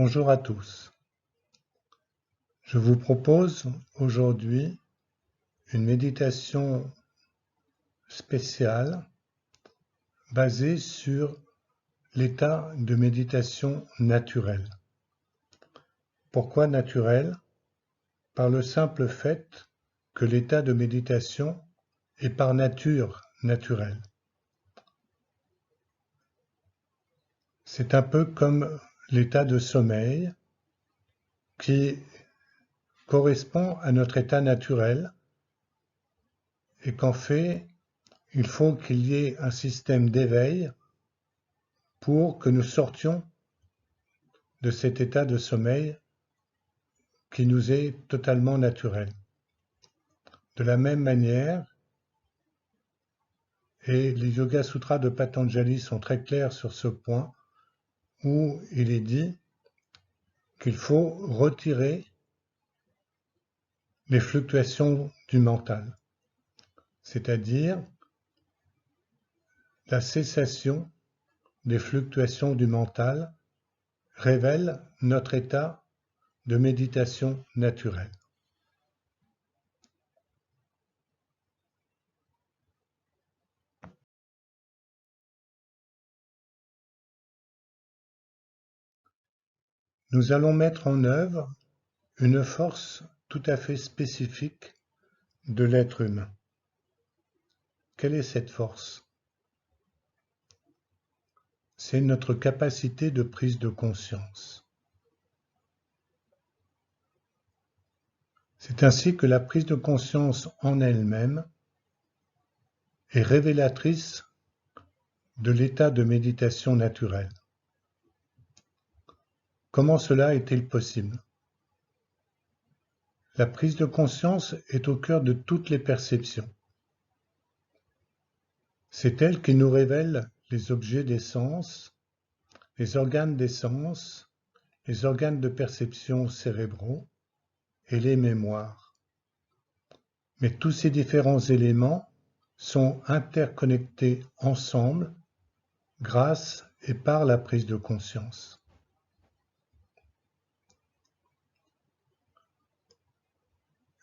Bonjour à tous. Je vous propose aujourd'hui une méditation spéciale basée sur l'état de méditation naturel. Pourquoi naturel? Par le simple fait que l'état de méditation est par nature naturel. C'est un peu comme l'état de sommeil qui correspond à notre état naturel et qu'en fait, il faut qu'il y ait un système d'éveil pour que nous sortions de cet état de sommeil qui nous est totalement naturel. De la même manière, et les Yoga Sutras de Patanjali sont très clairs sur ce point, où il est dit qu'il faut retirer les fluctuations du mental, c'est-à-dire la cessation des fluctuations du mental révèle notre état de méditation naturelle. Nous allons mettre en œuvre une force tout à fait spécifique de l'être humain. Quelle est cette force? C'est notre capacité de prise de conscience. C'est ainsi que la prise de conscience en elle-même est révélatrice de l'état de méditation naturelle. Comment cela est-il possible? La prise de conscience est au cœur de toutes les perceptions. C'est elle qui nous révèle les objets des sens, les organes des sens, les organes de perception cérébraux et les mémoires. Mais tous ces différents éléments sont interconnectés ensemble grâce et par la prise de conscience.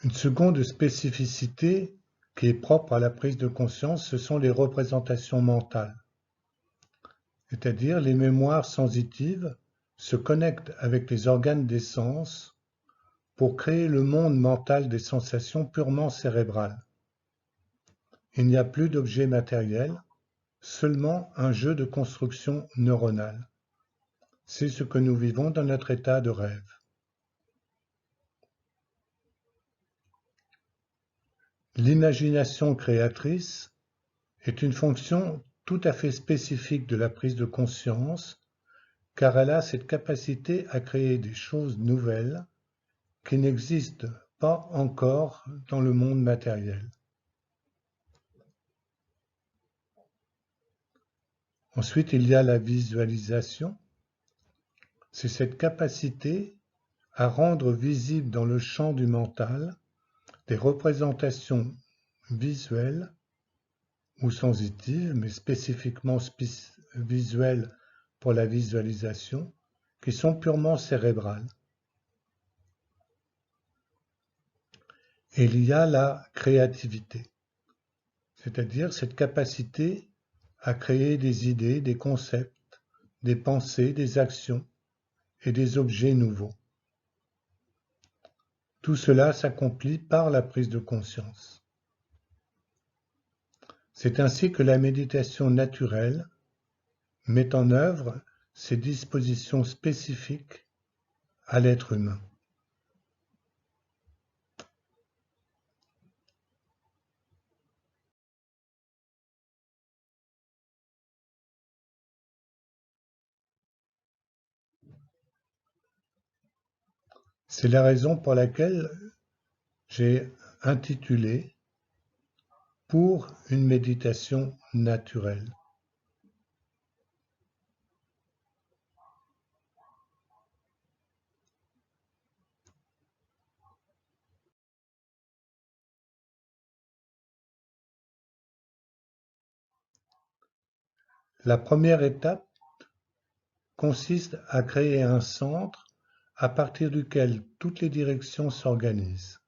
Une seconde spécificité qui est propre à la prise de conscience, ce sont les représentations mentales. C'est-à-dire les mémoires sensitives se connectent avec les organes des sens pour créer le monde mental des sensations purement cérébrales. Il n'y a plus d'objet matériel, seulement un jeu de construction neuronale. C'est ce que nous vivons dans notre état de rêve. L'imagination créatrice est une fonction tout à fait spécifique de la prise de conscience, car elle a cette capacité à créer des choses nouvelles qui n'existent pas encore dans le monde matériel. Ensuite, il y a la visualisation. C'est cette capacité à rendre visible dans le champ du mental des représentations visuelles ou sensitives, mais spécifiquement visuelles pour la visualisation, qui sont purement cérébrales. Et il y a la créativité, c'est-à-dire cette capacité à créer des idées, des concepts, des pensées, des actions et des objets nouveaux. Tout cela s'accomplit par la prise de conscience. C'est ainsi que la méditation naturelle met en œuvre ces dispositions spécifiques à l'être humain. C'est la raison pour laquelle j'ai intitulé « Pour une méditation naturelle ». La première étape consiste à créer un centre à partir duquel toutes les directions s'organisent.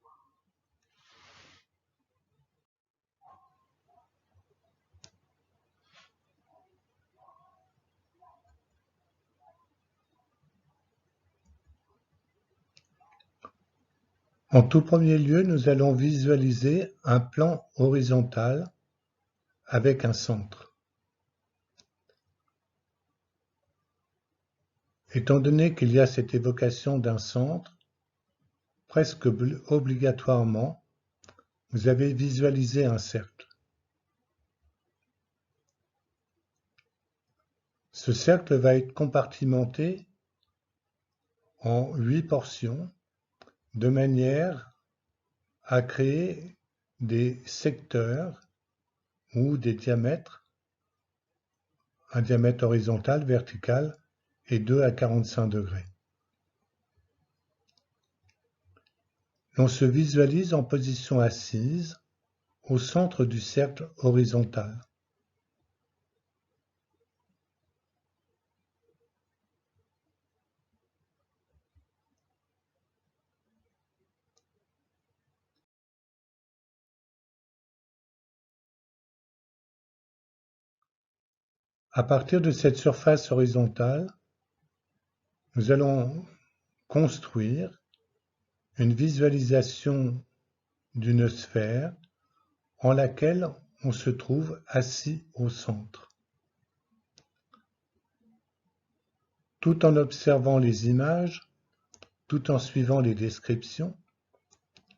En tout premier lieu, nous allons visualiser un plan horizontal avec un centre. Étant donné qu'il y a cette évocation d'un centre, presque obligatoirement, vous avez visualisé un cercle. Ce cercle va être compartimenté en 8 portions de manière à créer des secteurs ou des diamètres, un diamètre horizontal, vertical et 2 à 45 degrés. On se visualise en position assise au centre du cercle horizontal. À partir de cette surface horizontale, nous allons construire une visualisation d'une sphère en laquelle on se trouve assis au centre. Tout en observant les images, tout en suivant les descriptions,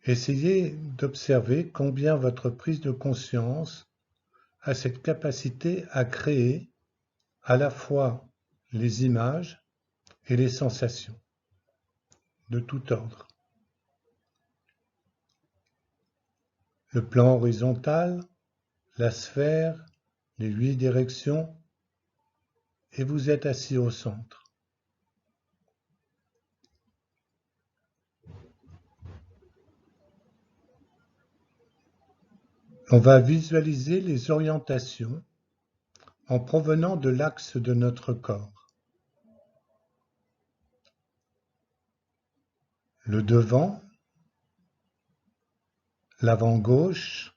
essayez d'observer combien votre prise de conscience a cette capacité à créer à la fois les images et les sensations de tout ordre. Le plan horizontal, la sphère, les 8 directions, et vous êtes assis au centre. On va visualiser les orientations en provenant de l'axe de notre corps. Le devant, l'avant gauche,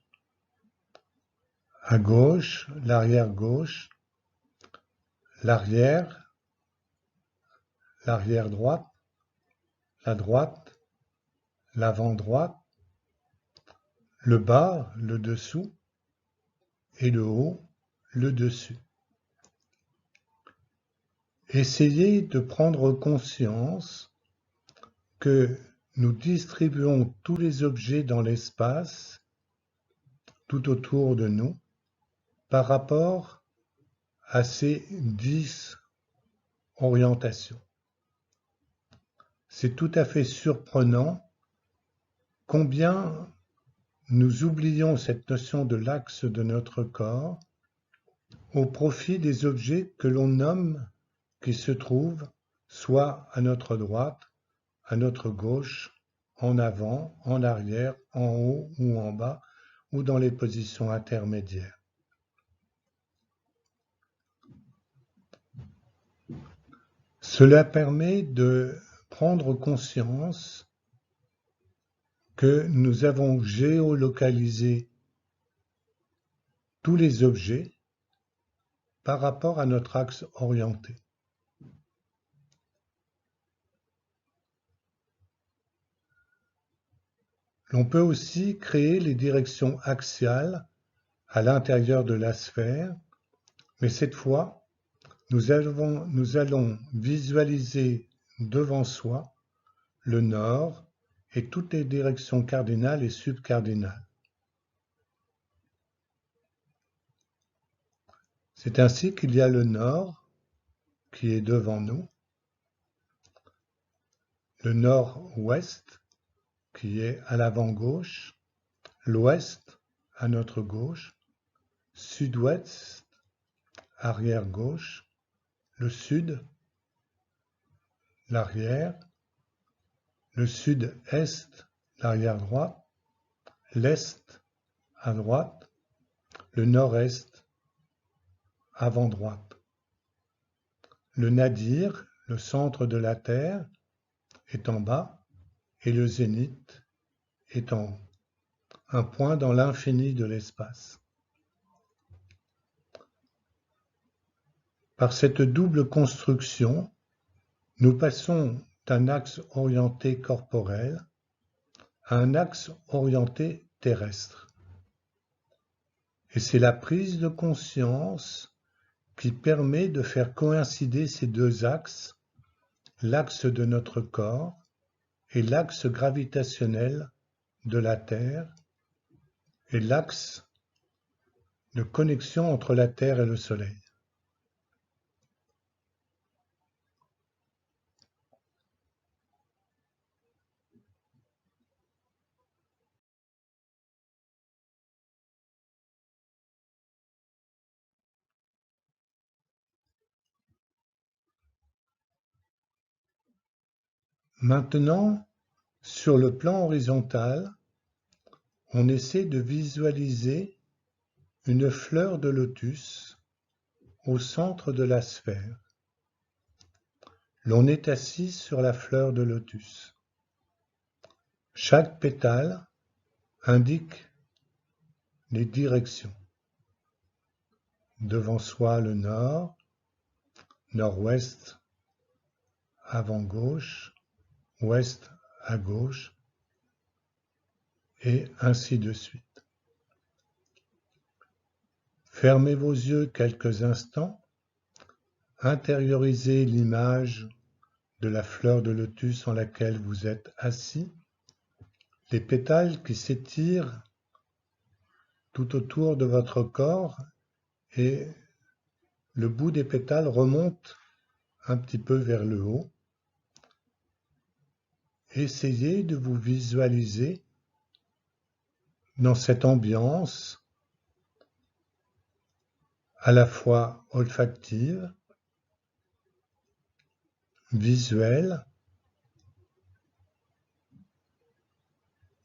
à gauche, l'arrière gauche, l'arrière, l'arrière droite, la droite, l'avant droite, le bas, le dessous, et le haut, le dessus. Essayez de prendre conscience que nous distribuons tous les objets dans l'espace, tout autour de nous, par rapport à ces 10 orientations. C'est tout à fait surprenant combien nous oublions cette notion de l'axe de notre corps au profit des objets que l'on nomme, qui se trouvent soit à notre droite, à notre gauche, en avant, en arrière, en haut ou en bas, ou dans les positions intermédiaires. Cela permet de prendre conscience que nous avons géolocalisé tous les objets par rapport à notre axe orienté. L'on peut aussi créer les directions axiales à l'intérieur de la sphère, mais cette fois, nous allons visualiser devant soi le nord et toutes les directions cardinales et subcardinales. C'est ainsi qu'il y a le nord qui est devant nous, le nord-ouest qui est à l'avant gauche, l'ouest à notre gauche, sud-ouest, arrière gauche, le sud, l'arrière, le sud-est, l'arrière droite, l'est à droite, le nord-est, avant droite. Le nadir, le centre de la Terre, est en bas et le zénith est en haut, un point dans l'infini de l'espace. Par cette double construction, nous passons d'un axe orienté corporel à un axe orienté terrestre. Et c'est la prise de conscience qui permet de faire coïncider ces deux axes, l'axe de notre corps et l'axe gravitationnel de la Terre et l'axe de connexion entre la Terre et le Soleil. Maintenant, sur le plan horizontal, on essaie de visualiser une fleur de lotus au centre de la sphère. L'on est assis sur la fleur de lotus. Chaque pétale indique les directions. Devant soi le nord, nord-ouest, avant gauche, ouest à gauche, et ainsi de suite. Fermez vos yeux quelques instants, intériorisez l'image de la fleur de lotus en laquelle vous êtes assis, les pétales qui s'étirent tout autour de votre corps et le bout des pétales remonte un petit peu vers le haut. Essayez de vous visualiser dans cette ambiance à la fois olfactive, visuelle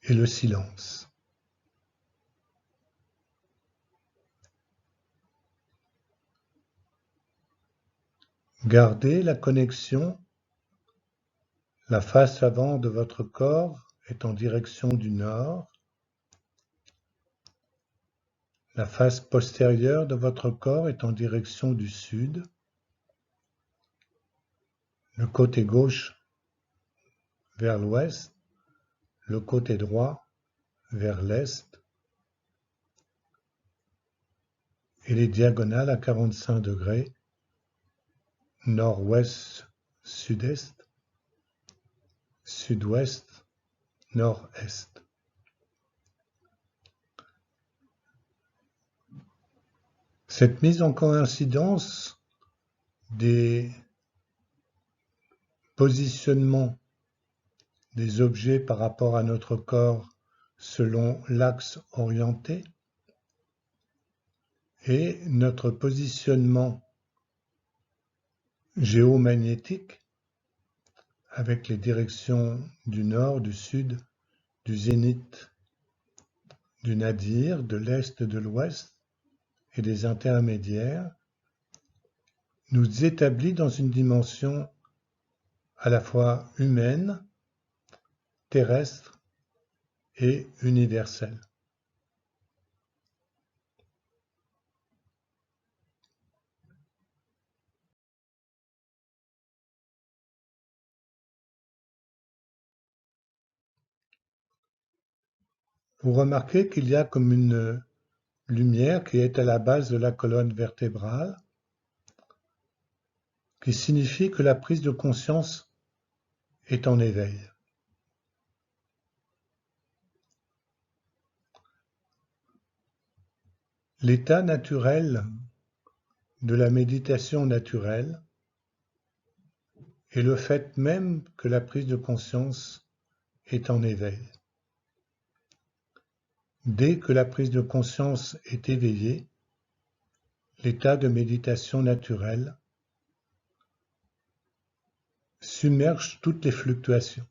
et le silence. Gardez la connexion. La face avant de votre corps est en direction du nord. La face postérieure de votre corps est en direction du sud. Le côté gauche vers l'ouest, le côté droit vers l'est et les diagonales à 45 degrés, nord-ouest, sud-est, sud-ouest, nord-est. Cette mise en coïncidence des positionnements des objets par rapport à notre corps selon l'axe orienté et notre positionnement géomagnétique avec les directions du nord, du sud, du zénith, du nadir, de l'est, de l'ouest et des intermédiaires, nous établit dans une dimension à la fois humaine, terrestre et universelle. Vous remarquez qu'il y a comme une lumière qui est à la base de la colonne vertébrale, qui signifie que la prise de conscience est en éveil. L'état naturel de la méditation naturelle est le fait même que la prise de conscience est en éveil. Dès que la prise de conscience est éveillée, l'état de méditation naturelle submerge toutes les fluctuations.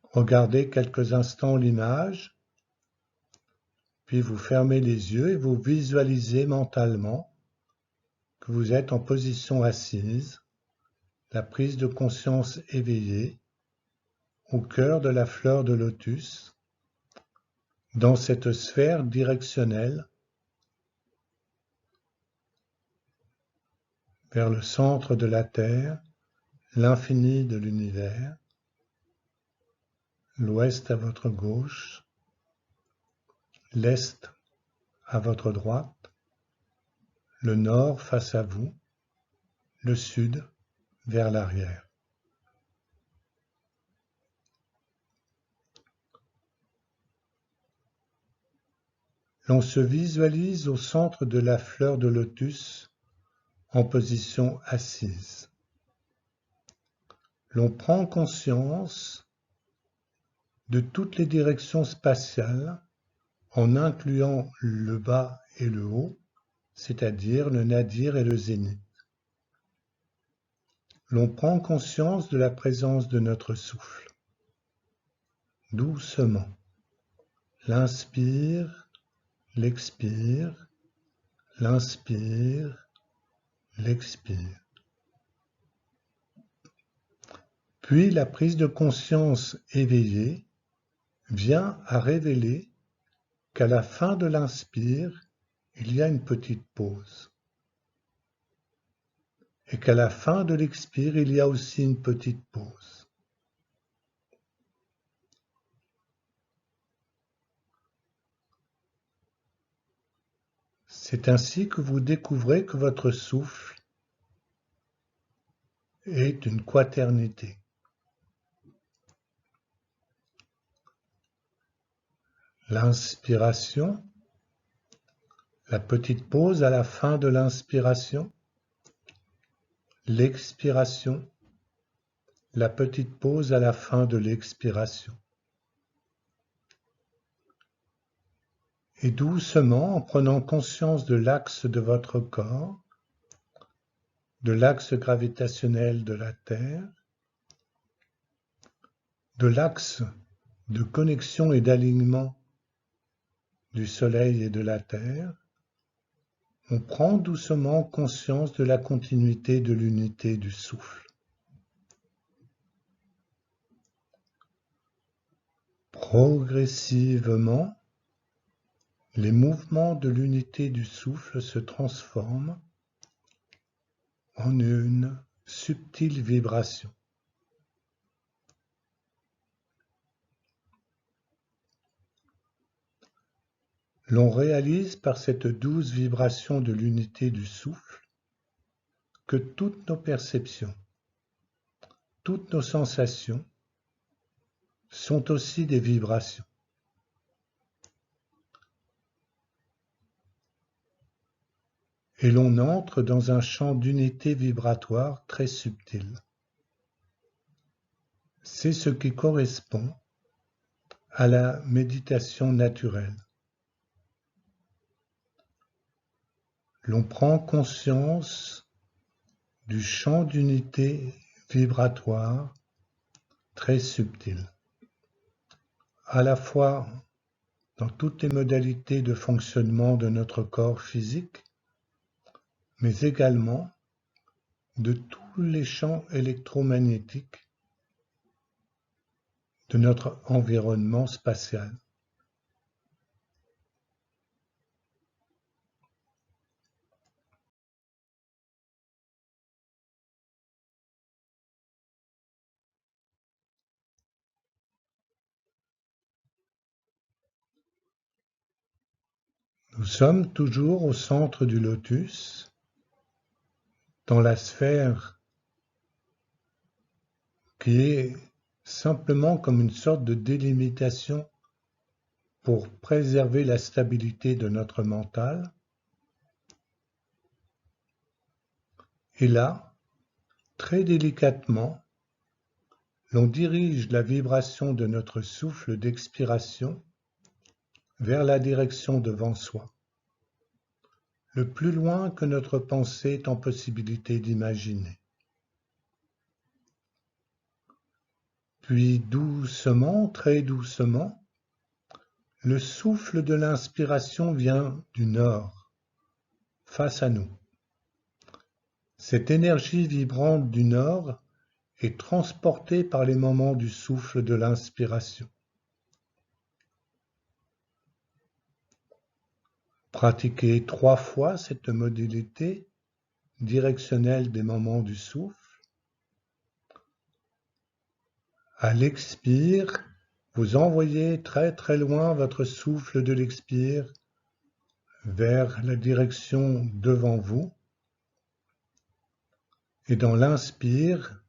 Regardez quelques instants l'image, puis vous fermez les yeux et vous visualisez mentalement que vous êtes en position assise, la prise de conscience éveillée, au cœur de la fleur de lotus, dans cette sphère directionnelle vers le centre de la Terre, l'infini de l'univers, l'ouest à votre gauche, l'est à votre droite, le nord face à vous, le sud vers l'arrière. L'on se visualise au centre de la fleur de lotus en position assise. L'on prend conscience de toutes les directions spatiales en incluant le bas et le haut, c'est-à-dire le nadir et le zénith. L'on prend conscience de la présence de notre souffle. Doucement. L'inspire, l'expire, l'inspire, l'expire. Puis la prise de conscience éveillée vient à révéler qu'à la fin de l'inspire, il y a une petite pause. Et qu'à la fin de l'expire, il y a aussi une petite pause. C'est ainsi que vous découvrez que votre souffle est une quaternité. L'inspiration, la petite pause à la fin de l'inspiration, l'expiration, la petite pause à la fin de l'expiration. Et doucement, en prenant conscience de l'axe de votre corps, de l'axe gravitationnel de la Terre, de l'axe de connexion et d'alignement du Soleil et de la Terre, on prend doucement conscience de la continuité de l'unité du souffle. Progressivement, les mouvements de l'unité du souffle se transforment en une subtile vibration. L'on réalise par cette douce vibration de l'unité du souffle que toutes nos perceptions, toutes nos sensations sont aussi des vibrations. Et l'on entre dans un champ d'unité vibratoire très subtil. C'est ce qui correspond à la méditation naturelle. L'on prend conscience du champ d'unité vibratoire très subtil, à la fois dans toutes les modalités de fonctionnement de notre corps physique, mais également de tous les champs électromagnétiques de notre environnement spatial. Nous sommes toujours au centre du lotus, dans la sphère qui est simplement comme une sorte de délimitation pour préserver la stabilité de notre mental. Et là, très délicatement, l'on dirige la vibration de notre souffle d'expiration vers la direction devant soi, le plus loin que notre pensée est en possibilité d'imaginer. Puis doucement, très doucement, le souffle de l'inspiration vient du nord, face à nous. Cette énergie vibrante du Nord est transportée par les moments du souffle de l'inspiration. Pratiquez 3 fois cette modalité directionnelle des moments du souffle. À l'expire, vous envoyez très très loin votre souffle de l'expire vers la direction devant vous. Et dans l'inspire,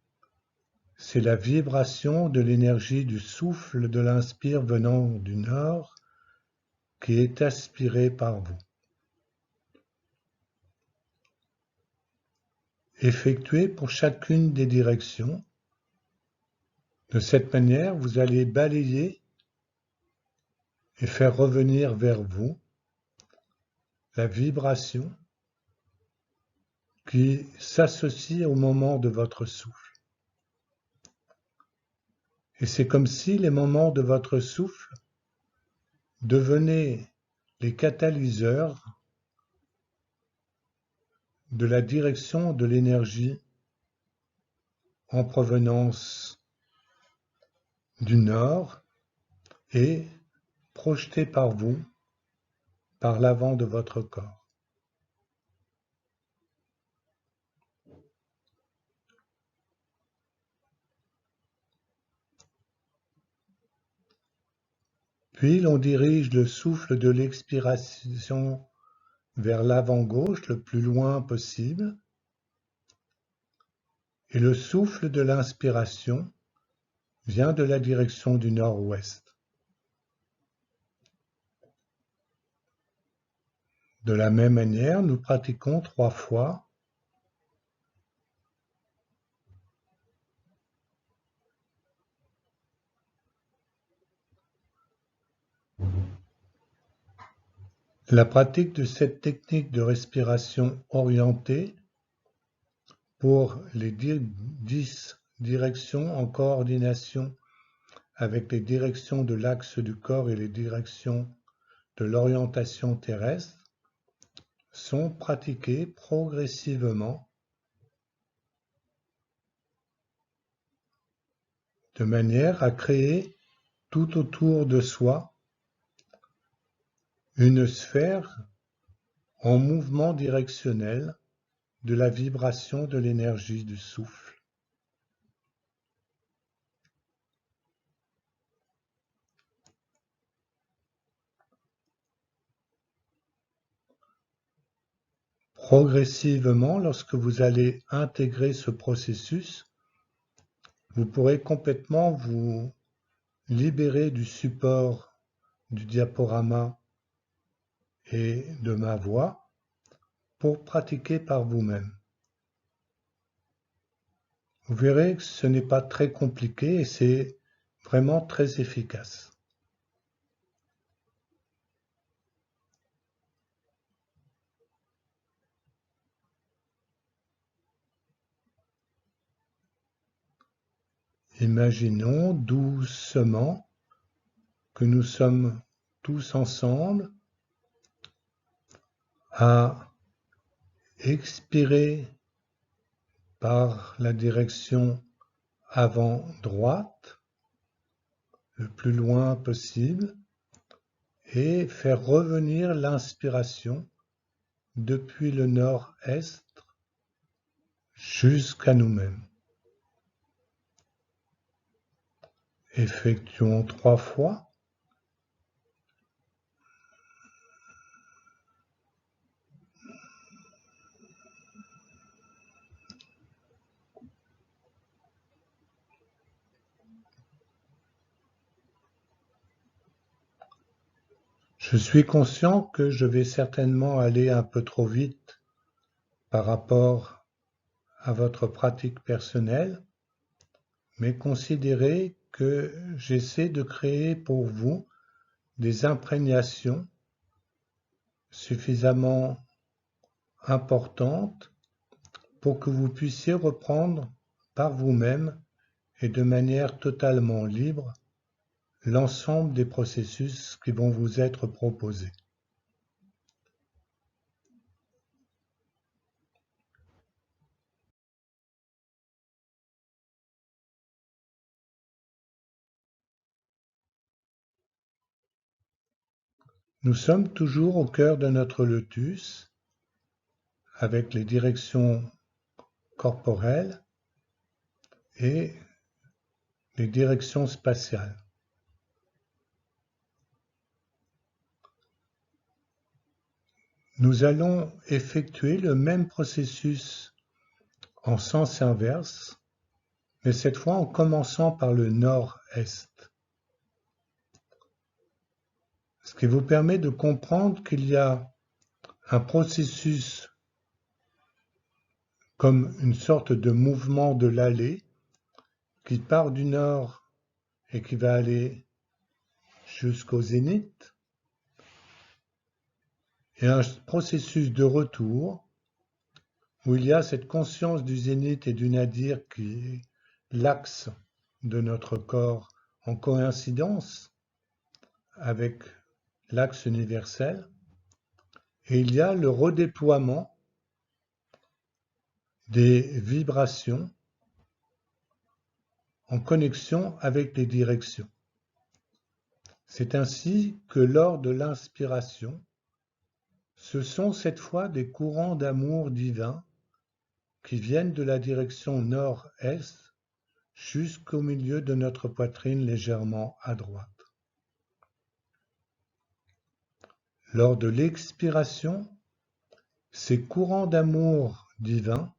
c'est la vibration de l'énergie du souffle de l'inspire venant du nord qui est aspirée par vous. Effectuez pour chacune des directions. De cette manière, vous allez balayer et faire revenir vers vous la vibration qui s'associe au moment de votre souffle. Et c'est comme si les moments de votre souffle devenaient les catalyseurs de la direction de l'énergie en provenance du nord et projetée par vous par l'avant de votre corps. Puis l'on dirige le souffle de l'expiration vers l'avant gauche le plus loin possible et le souffle de l'inspiration vient de la direction du nord-ouest. De la même manière, nous pratiquons 3 fois. La pratique de cette technique de respiration orientée pour les 10 directions en coordination avec les directions de l'axe du corps et les directions de l'orientation terrestre sont pratiquées progressivement de manière à créer tout autour de soi une sphère en mouvement directionnel de la vibration de l'énergie du souffle. Progressivement, lorsque vous allez intégrer ce processus, vous pourrez complètement vous libérer du support du diaporama et de ma voix pour pratiquer par vous-même. Vous verrez que ce n'est pas très compliqué et c'est vraiment très efficace. Imaginons doucement que nous sommes tous ensemble à expirer par la direction avant droite, le plus loin possible, et faire revenir l'inspiration depuis le nord-est jusqu'à nous-mêmes. Effectuons 3 fois. Je suis conscient que je vais certainement aller un peu trop vite par rapport à votre pratique personnelle, mais considérez que j'essaie de créer pour vous des imprégnations suffisamment importantes pour que vous puissiez reprendre par vous-même et de manière totalement libre l'ensemble des processus qui vont vous être proposés. Nous sommes toujours au cœur de notre lotus, avec les directions corporelles et les directions spatiales. Nous allons effectuer le même processus en sens inverse, mais cette fois en commençant par le nord-est. Ce qui vous permet de comprendre qu'il y a un processus comme une sorte de mouvement de l'allée qui part du nord et qui va aller jusqu'au zénith, et un processus de retour où il y a cette conscience du zénith et du nadir qui est l'axe de notre corps en coïncidence avec l'axe universel, et il y a le redéploiement des vibrations en connexion avec les directions. C'est ainsi que lors de l'inspiration, ce sont cette fois des courants d'amour divin qui viennent de la direction nord-est jusqu'au milieu de notre poitrine légèrement à droite. Lors de l'expiration, ces courants d'amour divin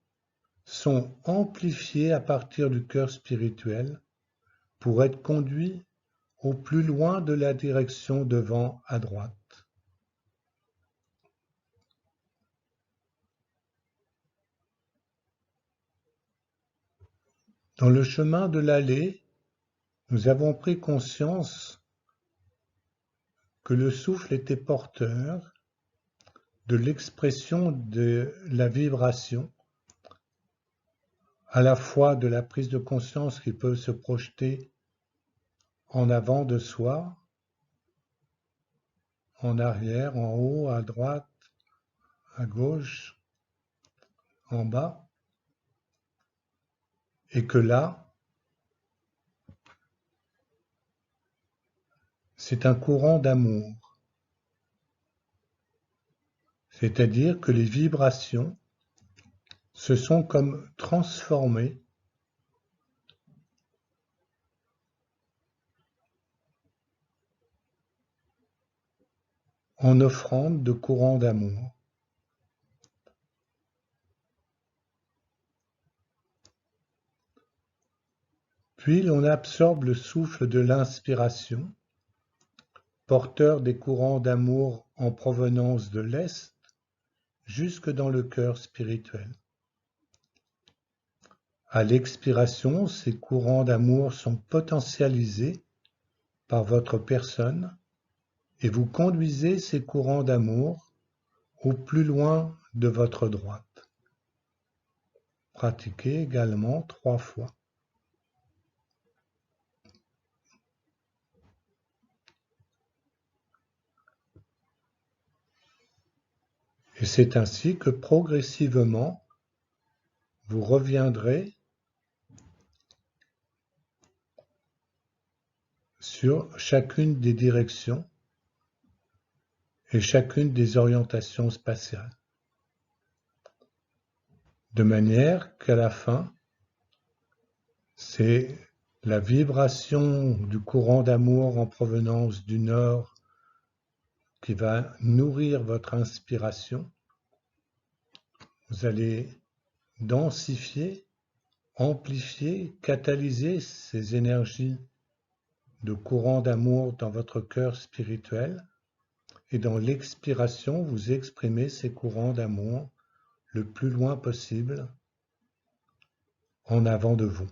sont amplifiés à partir du cœur spirituel pour être conduits au plus loin de la direction devant à droite. Dans le chemin de l'allée, nous avons pris conscience que le souffle était porteur de l'expression de la vibration, à la fois de la prise de conscience qui peut se projeter en avant de soi, en arrière, en haut, à droite, à gauche, en bas, et que là, c'est un courant d'amour. C'est-à-dire que les vibrations se sont comme transformées en offrande de courants d'amour. Puis l'on absorbe le souffle de l'inspiration, porteur des courants d'amour en provenance de l'Est, jusque dans le cœur spirituel. À l'expiration, ces courants d'amour sont potentialisés par votre personne et vous conduisez ces courants d'amour au plus loin de votre droite. Pratiquez également 3 fois. Et c'est ainsi que progressivement, vous reviendrez sur chacune des directions et chacune des orientations spatiales. De manière qu'à la fin, c'est la vibration du courant d'amour en provenance du Nord qui va nourrir votre inspiration. Vous allez densifier, amplifier, catalyser ces énergies de courant d'amour dans votre cœur spirituel, et dans l'expiration, vous exprimez ces courants d'amour le plus loin possible en avant de vous.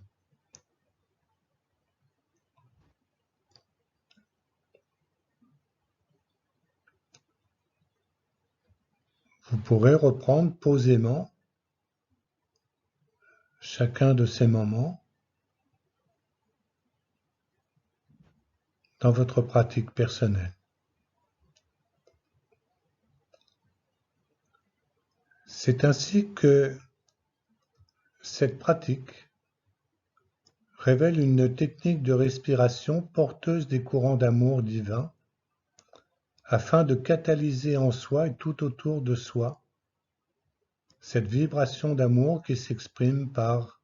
Vous pourrez reprendre posément chacun de ces moments dans votre pratique personnelle. C'est ainsi que cette pratique révèle une technique de respiration porteuse des courants d'amour divin afin de catalyser en soi et tout autour de soi cette vibration d'amour qui s'exprime par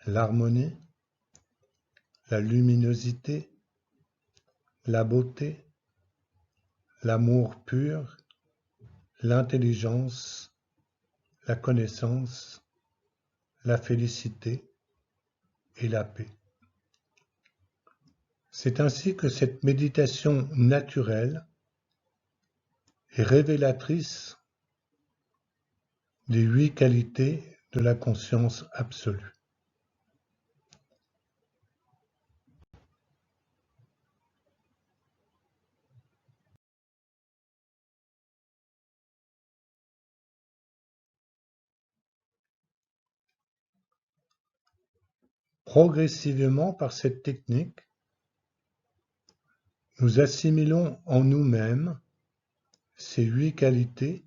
l'harmonie, la luminosité, la beauté, l'amour pur, l'intelligence, la connaissance, la félicité et la paix. C'est ainsi que cette méditation naturelle est révélatrice des 8 qualités de la conscience absolue. Progressivement, par cette technique, nous assimilons en nous-mêmes ces 8 qualités.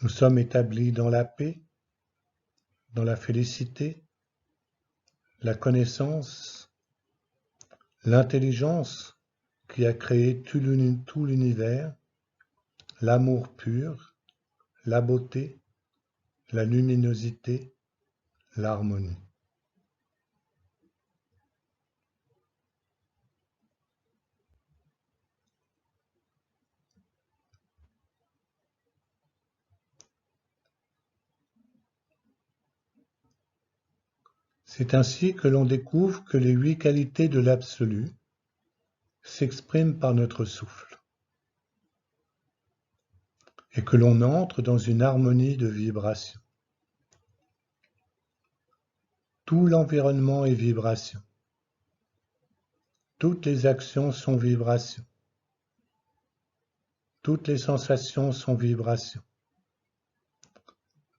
Nous sommes établis dans la paix, dans la félicité, la connaissance, l'intelligence qui a créé tout l'univers, l'amour pur, la beauté, la luminosité, l'harmonie. C'est ainsi que l'on découvre que les 8 qualités de l'absolu s'expriment par notre souffle et que l'on entre dans une harmonie de vibration. Tout l'environnement est vibration. Toutes les actions sont vibration. Toutes les sensations sont vibration.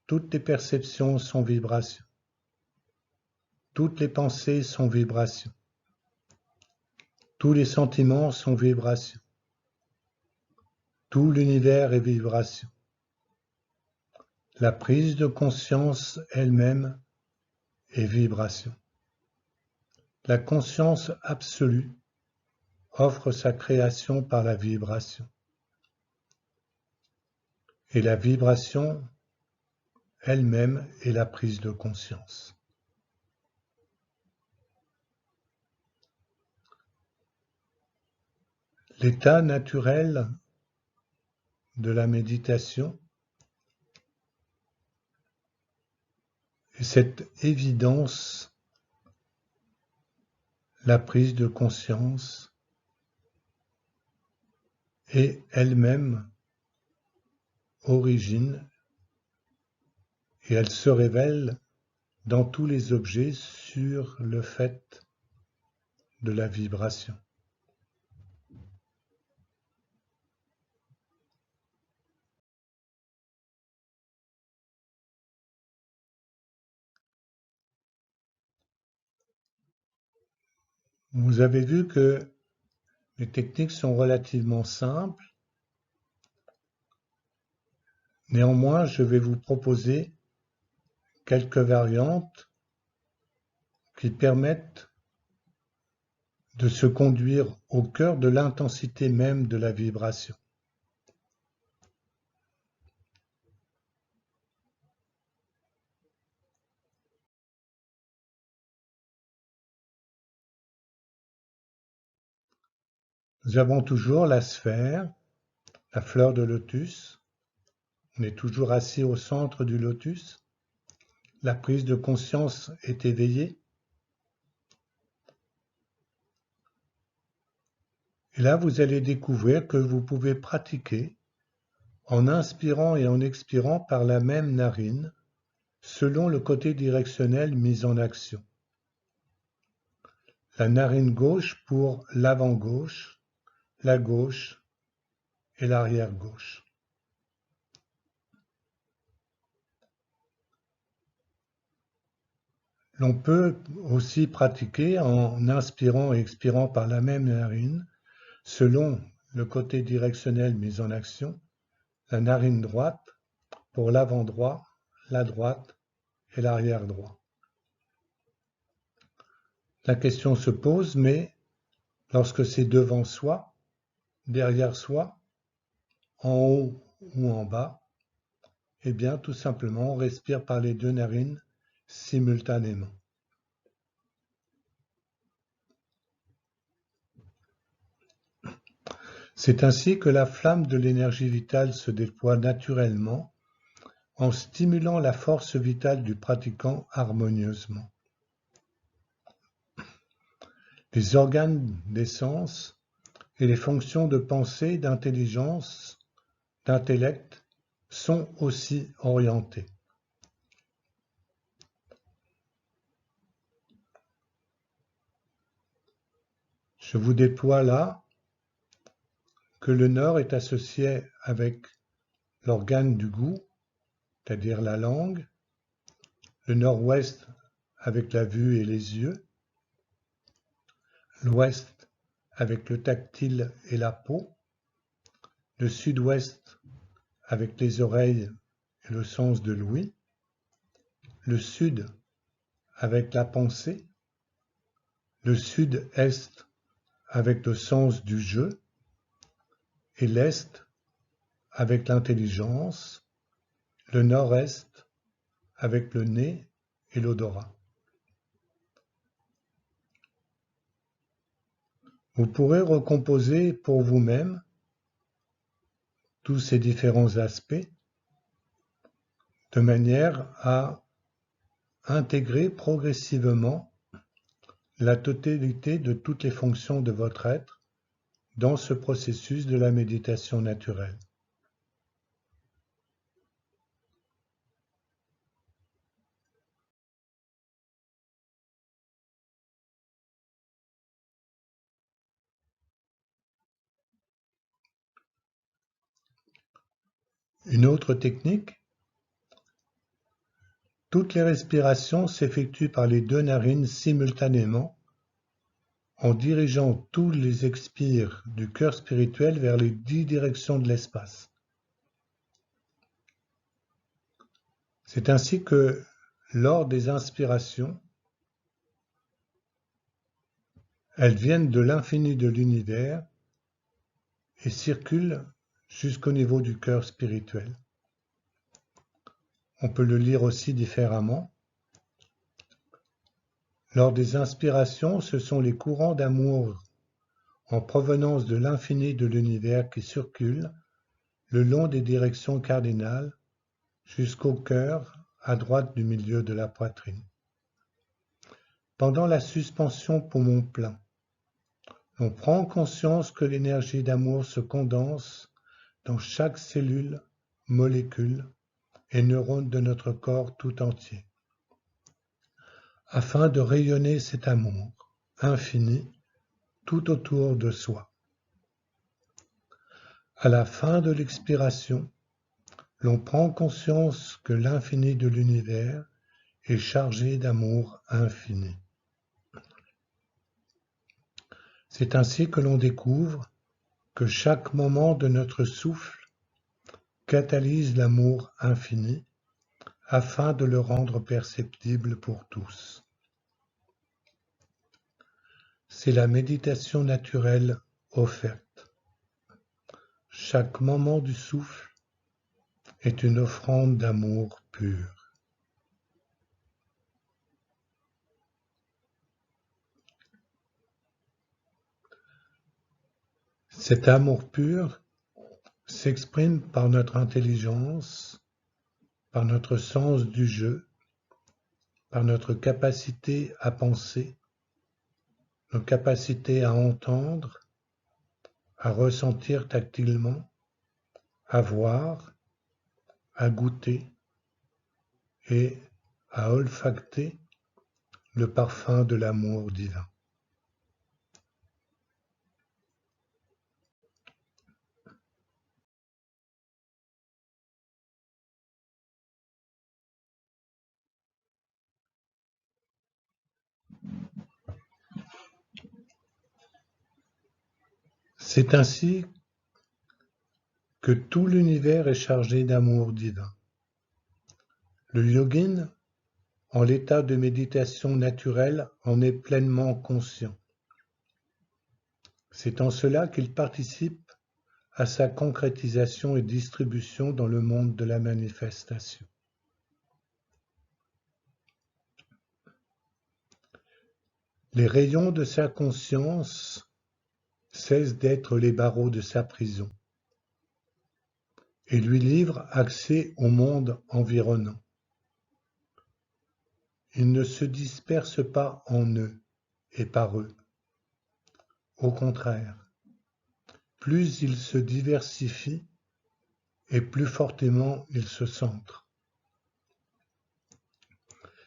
Toutes les perceptions sont vibration. Toutes les pensées sont vibration. Tous les sentiments sont vibration. Tout l'univers est vibration. La prise de conscience elle-même est vibration. La conscience absolue offre sa création par la vibration. Et la vibration elle-même est la prise de conscience. L'état naturel de la méditation est cette évidence, la prise de conscience est elle-même origine et elle se révèle dans tous les objets sur le fait de la vibration. Vous avez vu que les techniques sont relativement simples. Néanmoins, je vais vous proposer quelques variantes qui permettent de se conduire au cœur de l'intensité même de la vibration. Nous avons toujours la sphère, la fleur de lotus. On est toujours assis au centre du lotus. La prise de conscience est éveillée. Et là, vous allez découvrir que vous pouvez pratiquer en inspirant et en expirant par la même narine, selon le côté directionnel mis en action. La narine gauche pour l'avant gauche, la gauche et l'arrière gauche. L'on peut aussi pratiquer en inspirant et expirant par la même narine, selon le côté directionnel mis en action, la narine droite pour l'avant droit, la droite et l'arrière droit. La question se pose, mais lorsque c'est devant soi, derrière soi, en haut ou en bas, eh bien tout simplement on respire par les deux narines simultanément. C'est ainsi que la flamme de l'énergie vitale se déploie naturellement en stimulant la force vitale du pratiquant harmonieusement. Les organes des sens et les fonctions de pensée, d'intelligence, d'intellect sont aussi orientés. Je vous déploie là que le nord est associé avec l'organe du goût, c'est-à-dire la langue, le nord-ouest avec la vue et les yeux, l'ouest avec le tactile et la peau, le sud-ouest avec les oreilles et le sens de l'ouïe, le sud avec la pensée, le sud-est avec le sens du jeu et l'est avec l'intelligence, le nord-est avec le nez et l'odorat. Vous pourrez recomposer pour vous-même tous ces différents aspects de manière à intégrer progressivement la totalité de toutes les fonctions de votre être dans ce processus de la méditation naturelle. Une autre technique, toutes les respirations s'effectuent par les deux narines simultanément en dirigeant tous les expires du cœur spirituel vers les 10 directions de l'espace. C'est ainsi que, lors des inspirations, elles viennent de l'infini de l'univers et circulent jusqu'au niveau du cœur spirituel. On peut le lire aussi différemment. Lors des inspirations, ce sont les courants d'amour en provenance de l'infini de l'univers qui circulent le long des directions cardinales jusqu'au cœur à droite du milieu de la poitrine. Pendant la suspension poumon plein, on prend conscience que l'énergie d'amour se condense dans chaque cellule, molécule et neurone de notre corps tout entier, afin de rayonner cet amour infini tout autour de soi. À la fin de l'expiration, l'on prend conscience que l'infini de l'univers est chargé d'amour infini. C'est ainsi que l'on découvre que chaque moment de notre souffle catalyse l'amour infini afin de le rendre perceptible pour tous. C'est la méditation naturelle offerte. Chaque moment du souffle est une offrande d'amour pur. Cet amour pur s'exprime par notre intelligence, par notre sens du jeu, par notre capacité à penser, nos capacités à entendre, à ressentir tactilement, à voir, à goûter et à olfacter le parfum de l'amour divin. C'est ainsi que tout l'univers est chargé d'amour divin. Le yogin, en l'état de méditation naturelle, en est pleinement conscient. C'est en cela qu'il participe à sa concrétisation et distribution dans le monde de la manifestation. Les rayons de sa conscience cessent d'être les barreaux de sa prison et lui livrent accès au monde environnant. Ils ne se dispersent pas en eux et par eux. Au contraire, plus ils se diversifient et plus fortement ils se centrent.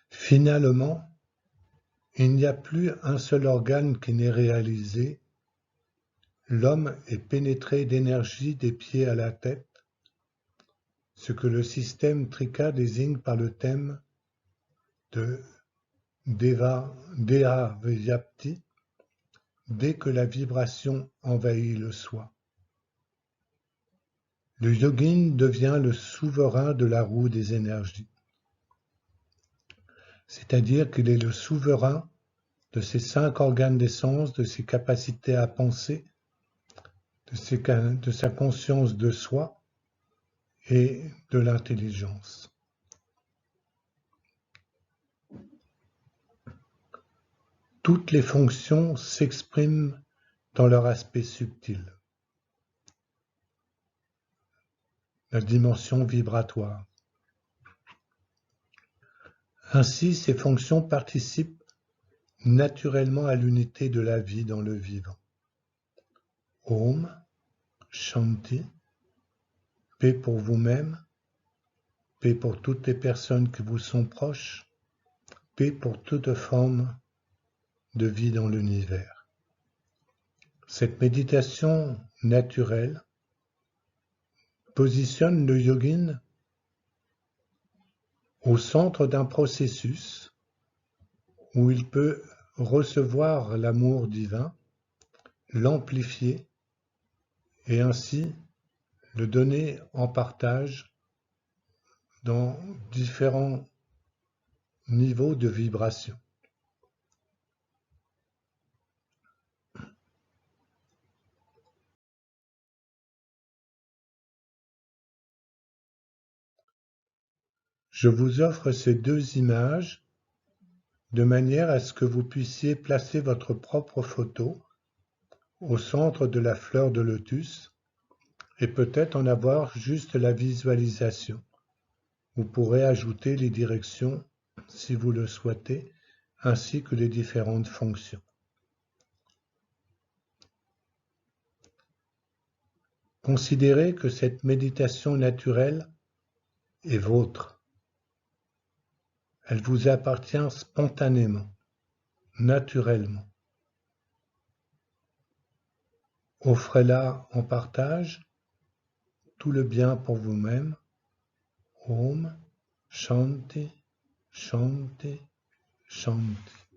Finalement, il n'y a plus un seul organe qui n'est réalisé. L'homme est pénétré d'énergie des pieds à la tête, ce que le système Trika désigne par le thème de Deha Vyapti, dès que la vibration envahit le soi. Le yogin devient le souverain de la roue des énergies, c'est-à-dire qu'il est le souverain de ses 5 organes d'essence, de ses capacités à penser, de sa conscience de soi et de l'intelligence. Toutes les fonctions s'expriment dans leur aspect subtil, la dimension vibratoire. Ainsi, ces fonctions participent naturellement à l'unité de la vie dans le vivant. Om, Shanti, paix pour vous-même, paix pour toutes les personnes qui vous sont proches, paix pour toute forme de vie dans l'univers. Cette méditation naturelle positionne le yogin au centre d'un processus où il peut recevoir l'amour divin, l'amplifier et ainsi le donner en partage dans différents niveaux de vibration. Je vous offre ces 2 images de manière à ce que vous puissiez placer votre propre photo au centre de la fleur de lotus et peut-être en avoir juste la visualisation. Vous pourrez ajouter les directions si vous le souhaitez, ainsi que les différentes fonctions. Considérez que cette méditation naturelle est vôtre. Elle vous appartient spontanément, naturellement. Offrez-la en partage, tout le bien pour vous-même. Om Shanti, Shanti, Shanti.